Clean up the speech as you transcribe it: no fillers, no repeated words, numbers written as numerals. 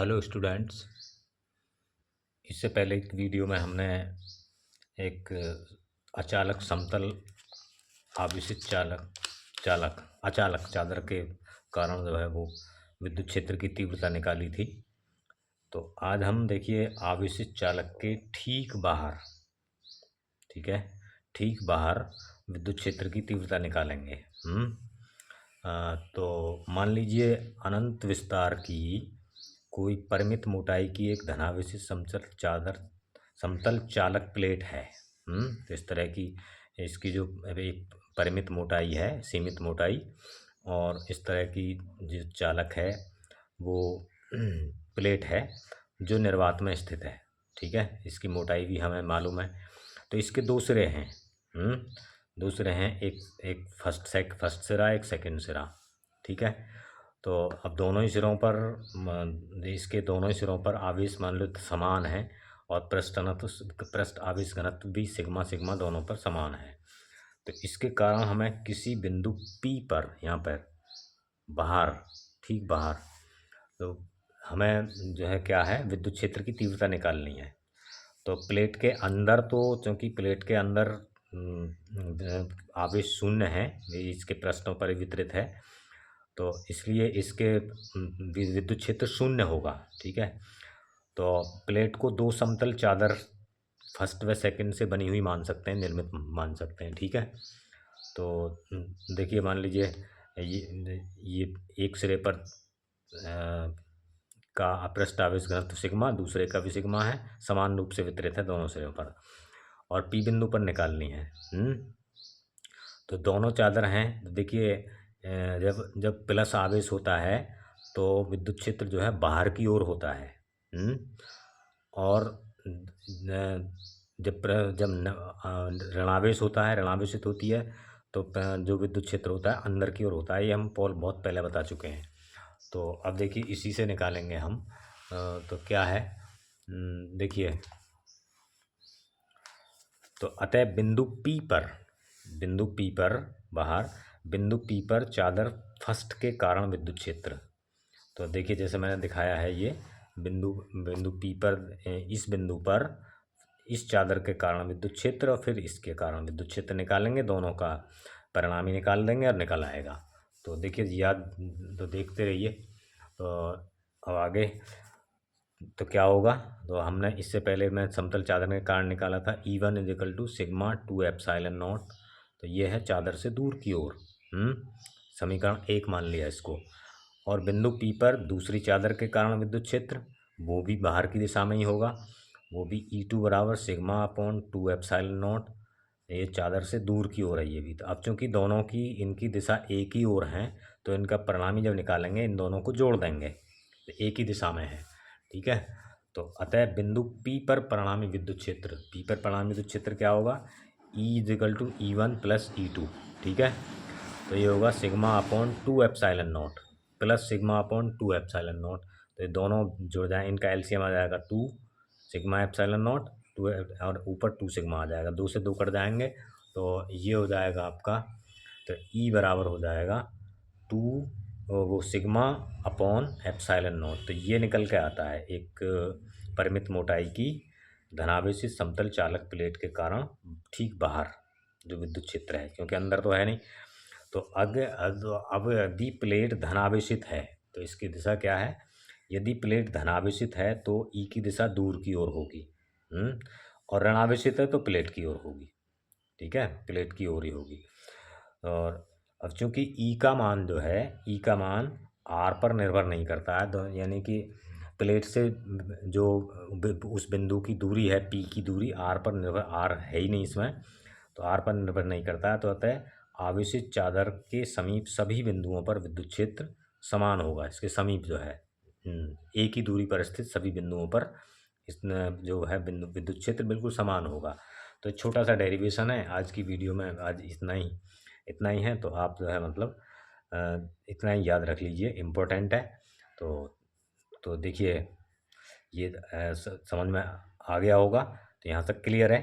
Hello students. इससे पहले एक वीडियो में हमने एक अचालक समतल आवेशित अचालक चादर के कारण जो है वो विद्युत क्षेत्र की तीव्रता निकाली थी। तो आज हम देखिए आवेशित चालक के ठीक बाहर, ठीक है, ठीक बाहर विद्युत क्षेत्र की तीव्रता निकालेंगे। तो मान लीजिए अनंत विस्तार की कोई परिमित मोटाई की एक धनावेशित समतल चालक प्लेट है। तो इस तरह की इसकी जो एक परिमित मोटाई है, सीमित मोटाई, और इस तरह की जो चालक है वो प्लेट है जो निर्वात में स्थित है। ठीक है, इसकी मोटाई भी हमें मालूम है। तो इसके दो सिरे हैं। दो सिरे हैं, एक फर्स्ट सिरा, एक सेकंड सिरा। ठीक है, तो अब दोनों ही सिरों पर इसके दोनों ही सिरों पर आवेश मान लो समान है, और पृष्ठ आवेश घनत्व भी सिग्मा सिग्मा दोनों पर समान है। तो इसके कारण हमें किसी बिंदु P पर, यहाँ पर बाहर, ठीक बाहर, तो हमें जो है क्या है, विद्युत क्षेत्र की तीव्रता निकालनी है। तो प्लेट के अंदर, तो चूँकि प्लेट के अंदर आवेश शून्य है, इसके पृष्ठों पर वितरित है, तो इसलिए इसके विद्युत क्षेत्र शून्य होगा। ठीक है, तो प्लेट को दो समतल चादर फर्स्ट व सेकंड से बनी हुई मान सकते हैं, निर्मित मान सकते हैं। ठीक है, तो देखिए मान लीजिए ये एक सिरे पर का अपृष्ठ आवेश घनत्व सिग्मा, दूसरे का भी सिग्मा है, समान रूप से वितरित है दोनों सिरों पर, और पी बिंदु पर निकालनी है। तो दोनों चादर हैं। तो देखिए जब जब प्लस आवेश होता है तो विद्युत क्षेत्र जो है बाहर की ओर होता है। और जब ऋणावेश होता है, ऋणावेशित होती है, तो जो विद्युत क्षेत्र होता है अंदर की ओर होता है। ये हम बहुत पहले बता चुके हैं। तो अब देखिए इसी से निकालेंगे हम। तो क्या है, देखिए, तो अतः बिंदु P पर बाहर, बिंदु P पर चादर फर्स्ट के कारण विद्युत क्षेत्र। तो देखिए जैसे मैंने दिखाया है, ये बिंदु P पर, इस बिंदु पर इस चादर के कारण विद्युत क्षेत्र, और फिर इसके कारण विद्युत क्षेत्र निकालेंगे, दोनों का परिणामी निकाल देंगे और निकल आएगा। तो देखिए याद तो देखते रहिए। तो अब आगे तो क्या होगा, तो हमने इससे पहले मैं समतल चादर के कारण निकाला था E1 = सिग्मा 2ε0। तो ये है चादर से दूर की ओर। समीकरण 1 मान लिया इसको। और बिंदु P पर दूसरी चादर के कारण विद्युत क्षेत्र, वो भी बाहर की दिशा में ही होगा, वो भी E2 = सिग्मा/2ε0। ये चादर से दूर की ओर है ये भी। तो अब चूँकि दोनों की इनकी दिशा एक ही ओर है, तो इनका परिणामी जब निकालेंगे इन दोनों को जोड़ देंगे, तो एक ही दिशा में है। ठीक है, तो अतः बिंदु P पर परिणामी विद्युत क्षेत्र, P पर परिणामी विद्युत क्षेत्र क्या होगा, E = E1 + E2। ठीक है, तो ये होगा सिग्मा/2ε0 प्लस सिग्मा/2ε0। तो ये दोनों जुड़ जाए, इनका एलसीएम आ जाएगा 2 सिग्मा/ε0, 2 और ऊपर 2 सिग्मा आ जाएगा, 2 से 2 कट जाएंगे, तो ये हो जाएगा आपका। तो E बराबर हो जाएगा 2 वो सिग्मा/ε0। तो ये निकल के आता है एक परिमित मोटाई की धनावेशित समतल चालक प्लेट के कारण ठीक बाहर जो विद्युत क्षेत्र है, क्योंकि अंदर तो है नहीं। तो अब यदि प्लेट धनावेशित है तो इसकी दिशा क्या है, यदि प्लेट धनावेशित है तो ई की दिशा दूर की ओर होगी, और ऋणावेशित है तो प्लेट की ओर होगी। ठीक है, प्लेट की ओर ही होगी। और अब चूंकि ई का मान जो है, ई का मान आर पर निर्भर नहीं करता है, तो यानी कि प्लेट से जो उस बिंदु की दूरी है, पी की दूरी आर पर निर्भर, आर है ही नहीं इसमें, तो आर पर निर्भर नहीं करता है। तो अतः आवेशित चादर के समीप सभी बिंदुओं पर विद्युत क्षेत्र समान होगा। इसके समीप जो है एक ही दूरी पर स्थित सभी बिंदुओं पर इसमें जो है विद्युत क्षेत्र बिल्कुल समान होगा। तो छोटा सा डेरिवेशन है आज की वीडियो में, आज इतना ही है। तो आप जो है मतलब इतना ही याद रख लीजिए, इम्पोर्टेंट है। तो देखिए ये समझ में आ गया होगा। तो यहाँ तक क्लियर है।